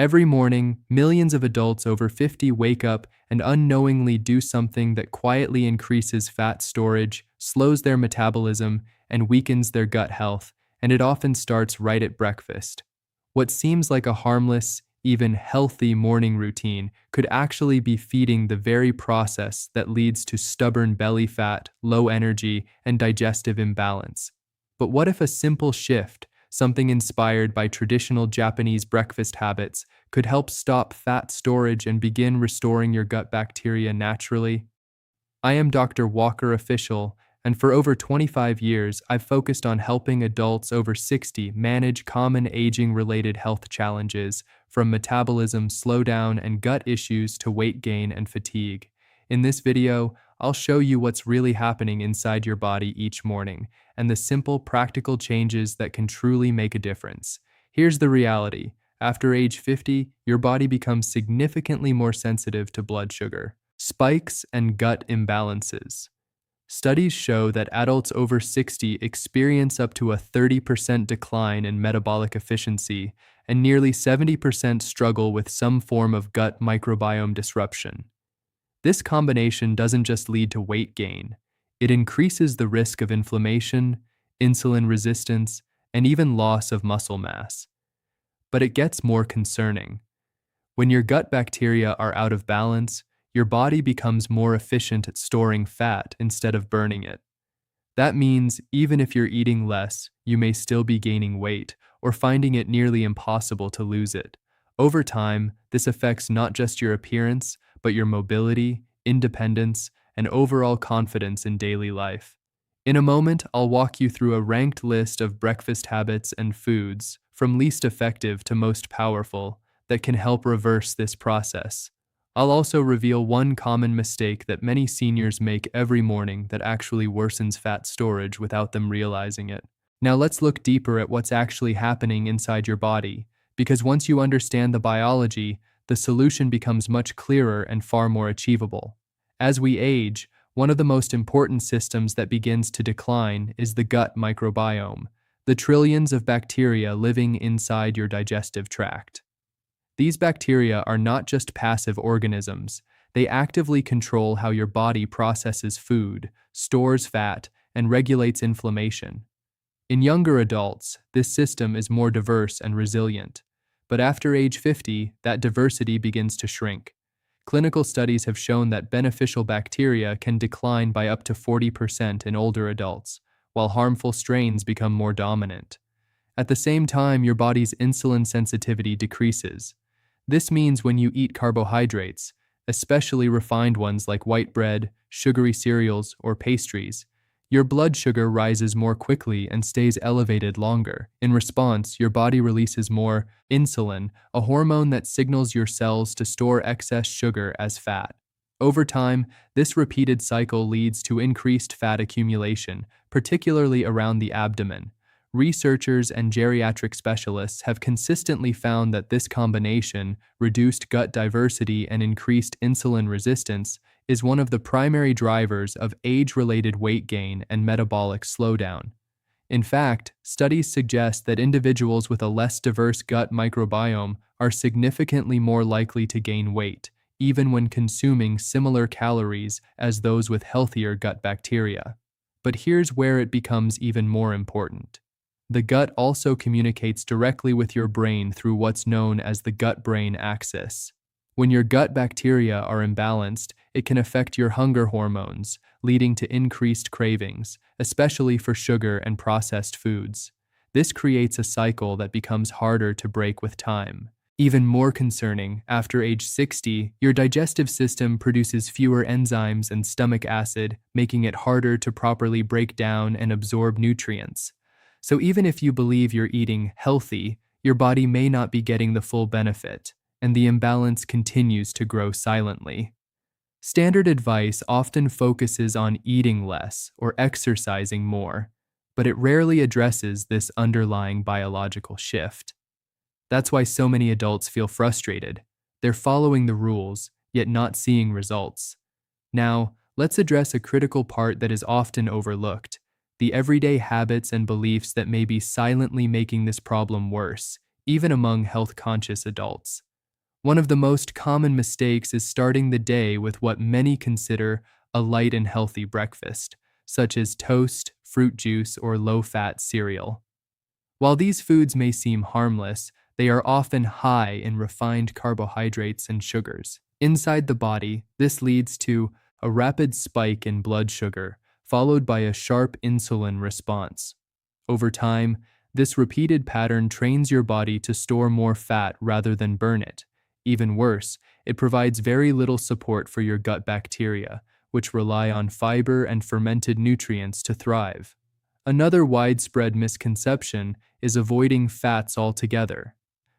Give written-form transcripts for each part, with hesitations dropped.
Every morning, millions of adults over 50 wake up and unknowingly do something that quietly increases fat storage, slows their metabolism, and weakens their gut health, and it often starts right at breakfast. What seems like a harmless, even healthy morning routine could actually be feeding the very process that leads to stubborn belly fat, low energy, and digestive imbalance. But what if a simple shift, something inspired by traditional Japanese breakfast habits, could help stop fat storage and begin restoring your gut bacteria naturally? I am Dr. Walker Official, and for over 25 years, I've focused on helping adults over 60 manage common aging-related health challenges, from metabolism slowdown and gut issues to weight gain and fatigue. In this video, I'll show you what's really happening inside your body each morning and the simple, practical changes that can truly make a difference. Here's the reality. After age 50, your body becomes significantly more sensitive to blood sugar, spikes, and gut imbalances. Studies show that adults over 60 experience up to a 30% decline in metabolic efficiency, and nearly 70% struggle with some form of gut microbiome disruption. This combination doesn't just lead to weight gain, it increases the risk of inflammation, insulin resistance, and even loss of muscle mass. But it gets more concerning. When your gut bacteria are out of balance, your body becomes more efficient at storing fat instead of burning it. That means even if you're eating less, you may still be gaining weight or finding it nearly impossible to lose it. Over time, this affects not just your appearance, but your mobility, independence, and overall confidence in daily life. In a moment, I'll walk you through a ranked list of breakfast habits and foods, from least effective to most powerful, that can help reverse this process. I'll also reveal one common mistake that many seniors make every morning that actually worsens fat storage without them realizing it. Now let's look deeper at what's actually happening inside your body, because once you understand the biology, the solution becomes much clearer and far more achievable. As we age, one of the most important systems that begins to decline is the gut microbiome, the trillions of bacteria living inside your digestive tract. These bacteria are not just passive organisms, they actively control how your body processes food, stores fat, and regulates inflammation. In younger adults, this system is more diverse and resilient, but after age 50, that diversity begins to shrink. Clinical studies have shown that beneficial bacteria can decline by up to 40% in older adults, while harmful strains become more dominant. At the same time, your body's insulin sensitivity decreases. This means when you eat carbohydrates, especially refined ones like white bread, sugary cereals, or pastries, your blood sugar rises more quickly and stays elevated longer. In response, your body releases more insulin, a hormone that signals your cells to store excess sugar as fat. Over time, this repeated cycle leads to increased fat accumulation, particularly around the abdomen. Researchers and geriatric specialists have consistently found that this combination, reduced gut diversity and increased insulin resistance, is one of the primary drivers of age-related weight gain and metabolic slowdown. In fact, studies suggest that individuals with a less diverse gut microbiome are significantly more likely to gain weight, even when consuming similar calories as those with healthier gut bacteria. But here's where it becomes even more important. The gut also communicates directly with your brain through what's known as the gut-brain axis. When your gut bacteria are imbalanced, it can affect your hunger hormones, leading to increased cravings, especially for sugar and processed foods. This creates a cycle that becomes harder to break with time. Even more concerning, after age 60, your digestive system produces fewer enzymes and stomach acid, making it harder to properly break down and absorb nutrients. So even if you believe you're eating healthy, your body may not be getting the full benefit, and the imbalance continues to grow silently. Standard advice often focuses on eating less or exercising more, but it rarely addresses this underlying biological shift. That's why so many adults feel frustrated. They're following the rules, yet not seeing results. Now, let's address a critical part that is often overlooked: the everyday habits and beliefs that may be silently making this problem worse, even among health-conscious adults. One of the most common mistakes is starting the day with what many consider a light and healthy breakfast, such as toast, fruit juice, or low-fat cereal. While these foods may seem harmless, they are often high in refined carbohydrates and sugars. Inside the body, this leads to a rapid spike in blood sugar, followed by a sharp insulin response. Over time, this repeated pattern trains your body to store more fat rather than burn it. Even worse, it provides very little support for your gut bacteria, which rely on fiber and fermented nutrients to thrive. Another widespread misconception is avoiding fats altogether.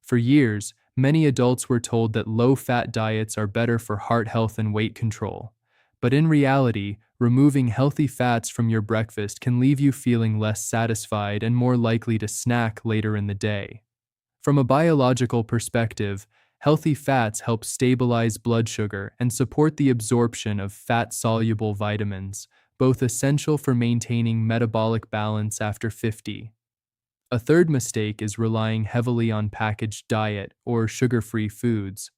For years, many adults were told that low-fat diets are better for heart health and weight control. But in reality, removing healthy fats from your breakfast can leave you feeling less satisfied and more likely to snack later in the day. From a biological perspective, healthy fats help stabilize blood sugar and support the absorption of fat-soluble vitamins, both essential for maintaining metabolic balance after 50. A third mistake is relying heavily on packaged diet or sugar-free foods.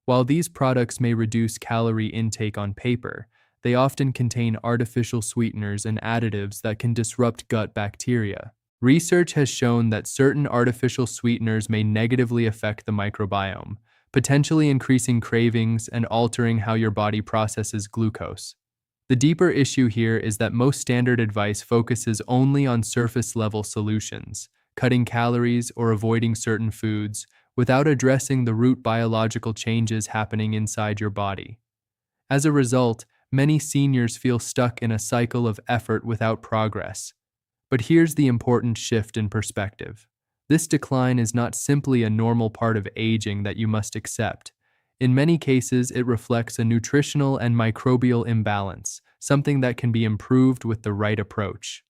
While these products may reduce calorie intake on paper, they often contain artificial sweeteners and additives that can disrupt gut bacteria. Research has shown that certain artificial sweeteners may negatively affect the microbiome, potentially increasing cravings and altering how your body processes glucose. The deeper issue here is that most standard advice focuses only on surface-level solutions, cutting calories or avoiding certain foods, without addressing the root biological changes happening inside your body. As a result, many seniors feel stuck in a cycle of effort without progress. But here's the important shift in perspective. This decline is not simply a normal part of aging that you must accept. In many cases, it reflects a nutritional and microbial imbalance, something that can be improved with the right approach.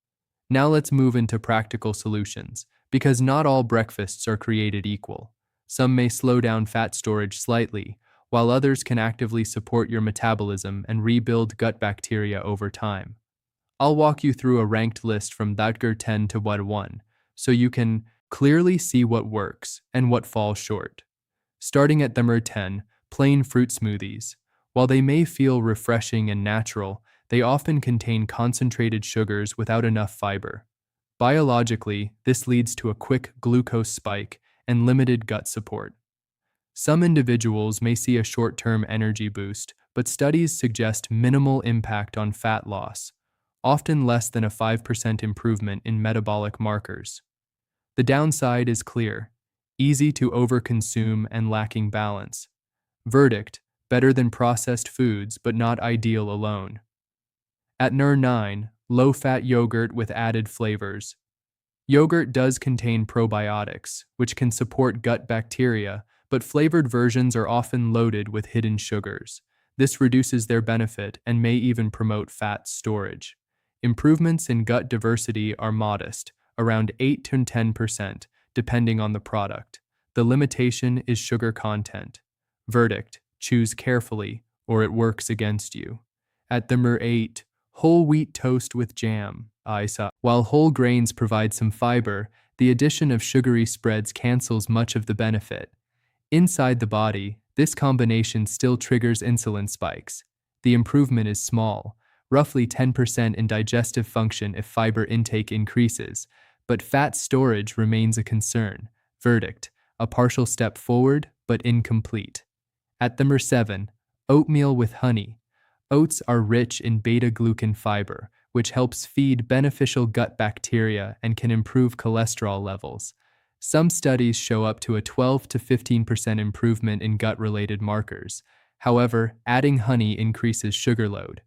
Now let's move into practical solutions, because not all breakfasts are created equal. Some may slow down fat storage slightly, while others can actively support your metabolism and rebuild gut bacteria over time. I'll walk you through a ranked list from Thatger 10 to Wad 1, so you can clearly see what works and what falls short. Starting at number 10, plain fruit smoothies. While they may feel refreshing and natural, they often contain concentrated sugars without enough fiber. Biologically, this leads to a quick glucose spike and limited gut support. Some individuals may see a short-term energy boost, but studies suggest minimal impact on fat loss, often less than a 5% improvement in metabolic markers. The downside is clear: easy to overconsume and lacking balance. Verdict: better than processed foods, but not ideal alone. At number 9, low-fat yogurt with added flavors. Yogurt does contain probiotics, which can support gut bacteria, but flavored versions are often loaded with hidden sugars. This reduces their benefit and may even promote fat storage. Improvements in gut diversity are modest, around 8 to 10%, depending on the product. The limitation is sugar content. Verdict: choose carefully, or it works against you. At number 8, whole wheat toast with jam. While whole grains provide some fiber, the addition of sugary spreads cancels much of the benefit. Inside the body, this combination still triggers insulin spikes. The improvement is small, roughly 10% in digestive function if fiber intake increases, but fat storage remains a concern. Verdict: a partial step forward, but incomplete. At number 7, oatmeal with honey. Oats are rich in beta-glucan fiber, which helps feed beneficial gut bacteria and can improve cholesterol levels. Some studies show up to a 12 to 15% improvement in gut-related markers. However, adding honey increases sugar load.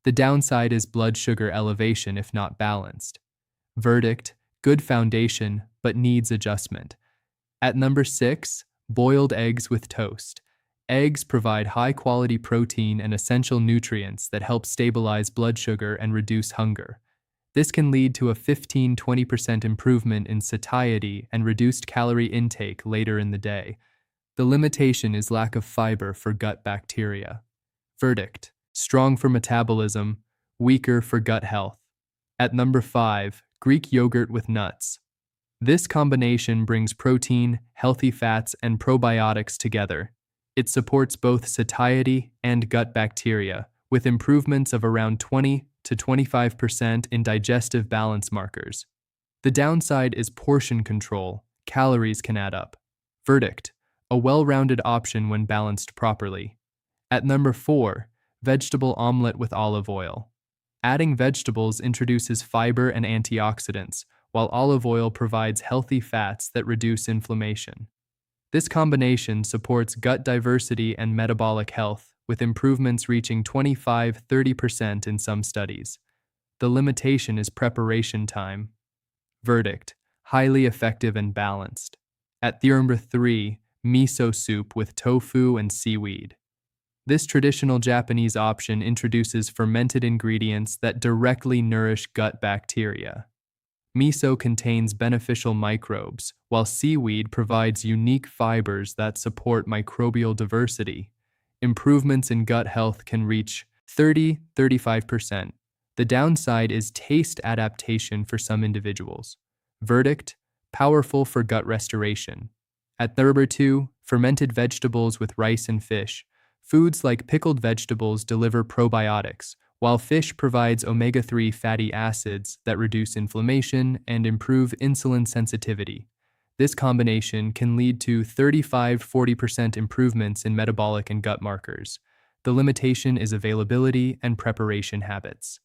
The downside is blood sugar elevation if not balanced. Verdict: good foundation, but needs adjustment. At number 6, boiled eggs with toast. Eggs provide high-quality protein and essential nutrients that help stabilize blood sugar and reduce hunger. This can lead to a 15–20% improvement in satiety and reduced calorie intake later in the day. The limitation is lack of fiber for gut bacteria. Verdict: strong for metabolism, weaker for gut health. At number 5, Greek yogurt with nuts. This combination brings protein, healthy fats, and probiotics together. It supports both satiety and gut bacteria, with improvements of around 20 to 25% in digestive balance markers. The downside is portion control. Calories can add up. Verdict: a well-rounded option when balanced properly. At number 4, vegetable omelet with olive oil. Adding vegetables introduces fiber and antioxidants, while olive oil provides healthy fats that reduce inflammation. This combination supports gut diversity and metabolic health, with improvements reaching 25–30% in some studies. The limitation is preparation time. Verdict: highly effective and balanced. At number 3, miso soup with tofu and seaweed. This traditional Japanese option introduces fermented ingredients that directly nourish gut bacteria. Miso contains beneficial microbes, while seaweed provides unique fibers that support microbial diversity. Improvements in gut health can reach 30–35%. The downside is taste adaptation for some individuals. Verdict: powerful for gut restoration. At number 2, fermented vegetables with rice and fish. Foods like pickled vegetables deliver probiotics, while fish provides omega-3 fatty acids that reduce inflammation and improve insulin sensitivity. This combination can lead to 35–40% improvements in metabolic and gut markers. The limitation is availability and preparation habits.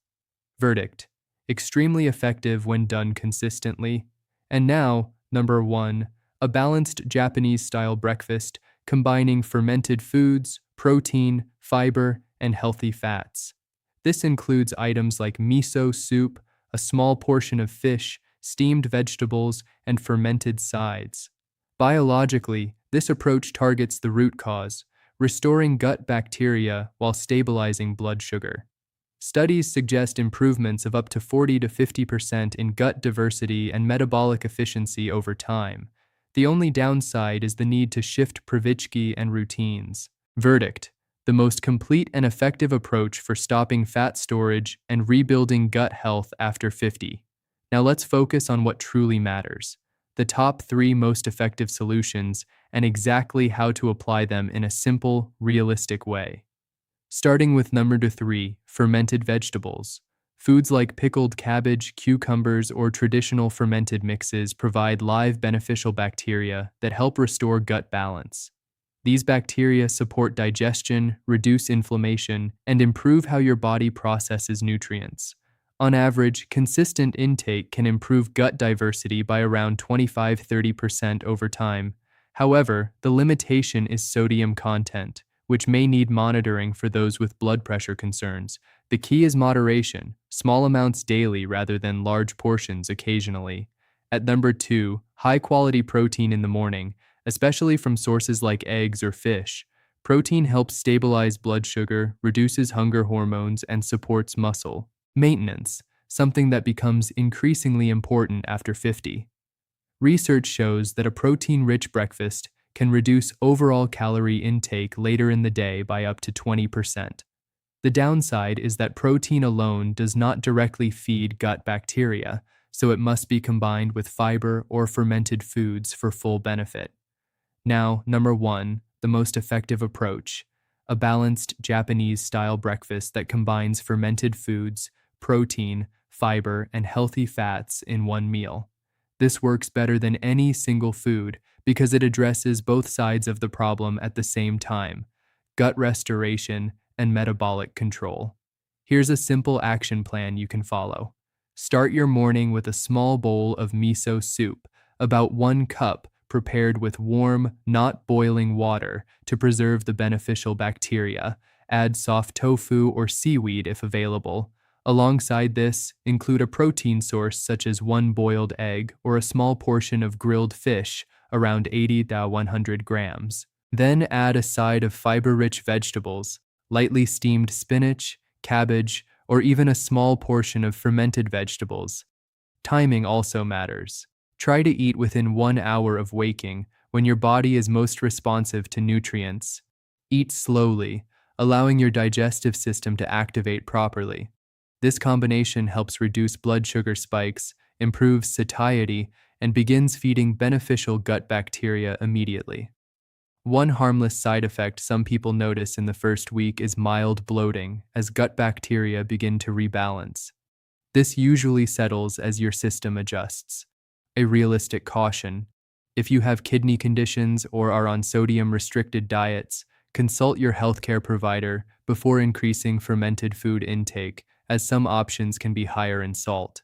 Verdict: extremely effective when done consistently. And now, number 1, a balanced Japanese-style breakfast combining fermented foods, protein, fiber, and healthy fats. This includes items like miso soup, a small portion of fish, steamed vegetables, and fermented sides. Biologically, this approach targets the root cause, restoring gut bacteria while stabilizing blood sugar. Studies suggest improvements of up to 40–50% in gut diversity and metabolic efficiency over time. The only downside is the need to shift Pravitsky and routines. Verdict: the most complete and effective approach for stopping fat storage and rebuilding gut health after 50. Now let's focus on what truly matters: the top 3 most effective solutions and exactly how to apply them in a simple, realistic way. Starting with number 3, fermented vegetables. Foods like pickled cabbage, cucumbers, or traditional fermented mixes provide live beneficial bacteria that help restore gut balance. These bacteria support digestion, reduce inflammation, and improve how your body processes nutrients. On average, consistent intake can improve gut diversity by around 25–30% over time. However, the limitation is sodium content, which may need monitoring for those with blood pressure concerns. The key is moderation, small amounts daily rather than large portions occasionally. At number 2, high-quality protein in the morning, especially from sources like eggs or fish. Protein helps stabilize blood sugar, reduces hunger hormones, and supports muscle maintenance, something that becomes increasingly important after 50. Research shows that a protein-rich breakfast can reduce overall calorie intake later in the day by up to 20%. The downside is that protein alone does not directly feed gut bacteria, so it must be combined with fiber or fermented foods for full benefit. Now, number 1, the most effective approach: a balanced Japanese-style breakfast that combines fermented foods, protein, fiber, and healthy fats in one meal. This works better than any single food because it addresses both sides of the problem at the same time: gut restoration and metabolic control. Here's a simple action plan you can follow. Start your morning with a small bowl of miso soup, about 1 cup, prepared with warm, not boiling water to preserve the beneficial bacteria. Add soft tofu or seaweed if available. Alongside this, include a protein source such as 1 boiled egg or a small portion of grilled fish, around 80–100 grams. Then add a side of fiber-rich vegetables, lightly steamed spinach, cabbage, or even a small portion of fermented vegetables. Timing also matters. Try to eat within 1 hour of waking, when your body is most responsive to nutrients. Eat slowly, allowing your digestive system to activate properly. This combination helps reduce blood sugar spikes, improves satiety, and begins feeding beneficial gut bacteria immediately. One harmless side effect some people notice in the first week is mild bloating as gut bacteria begin to rebalance. This usually settles as your system adjusts. A realistic caution: if you have kidney conditions or are on sodium-restricted diets, consult your healthcare provider before increasing fermented food intake, as some options can be higher in salt.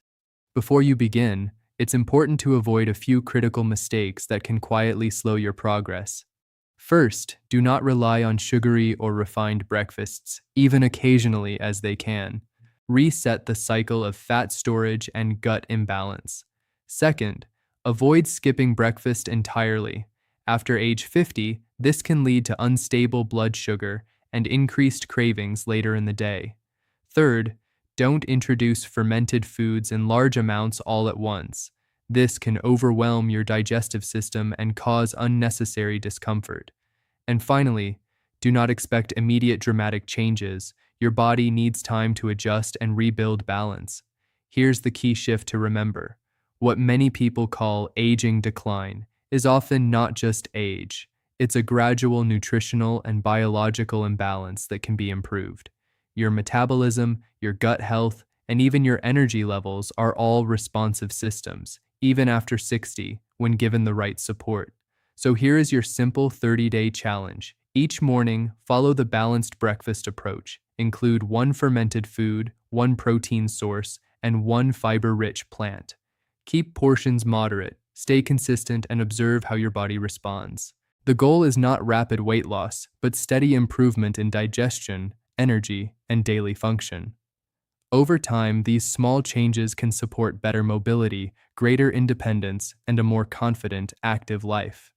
Before you begin, it's important to avoid a few critical mistakes that can quietly slow your progress. First, do not rely on sugary or refined breakfasts, even occasionally as they can. Reset the cycle of fat storage and gut imbalance. Second, avoid skipping breakfast entirely. After age 50, this can lead to unstable blood sugar and increased cravings later in the day. Third, don't introduce fermented foods in large amounts all at once. This can overwhelm your digestive system and cause unnecessary discomfort. And finally, do not expect immediate dramatic changes. Your body needs time to adjust and rebuild balance. Here's the key shift to remember: what many people call aging decline is often not just age. It's a gradual nutritional and biological imbalance that can be improved. Your metabolism, your gut health, and even your energy levels are all responsive systems, even after 60, when given the right support. So here is your simple 30-day challenge. Each morning, follow the balanced breakfast approach. Include one fermented food, one protein source, and one fiber-rich plant. Keep portions moderate, stay consistent, and observe how your body responds. The goal is not rapid weight loss, but steady improvement in digestion, energy, and daily function. Over time, these small changes can support better mobility, greater independence, and a more confident, active life.